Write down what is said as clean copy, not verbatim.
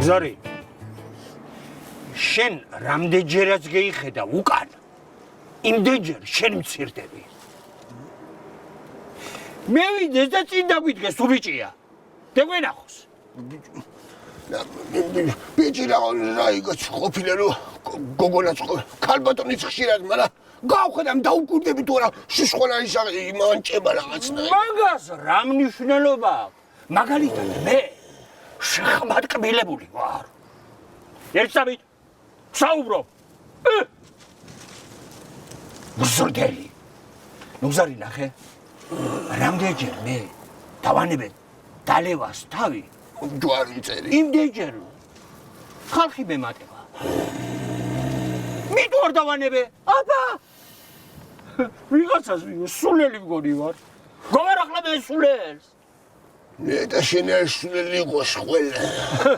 მგზარი შენ რამდენჯერაც გეიხედა უკან იმდენჯერ შენ მცირდები მე ვიდეს და წინ დაგვიდგეს თუ ბიჭია დეგვენახოს ბიჭი რა იგაც ყოფილა რომ გოგონაც ქალბატონის ხშირად მაგრამ გავხედამ დაუკვირდები თუ არა შუშხოლა იმანჭება რაღაცნაირად მაგას რა მნიშვნელობა მაგალითად მე შეხმატკბილებული ვარ ერთსაბით საუბრობ მზრდელი მგზარი ნახე რამდენჯერ მე დავანებე დალევას თავი ჯვარი წერი იმდენჯერ ხალხი მემატება მით ვარ დავანებე აბა ვიღაცას სულელი მგონი ვარ გავარახლებ ეს სულელს მე და შენ არ სულელი იყოს ყველა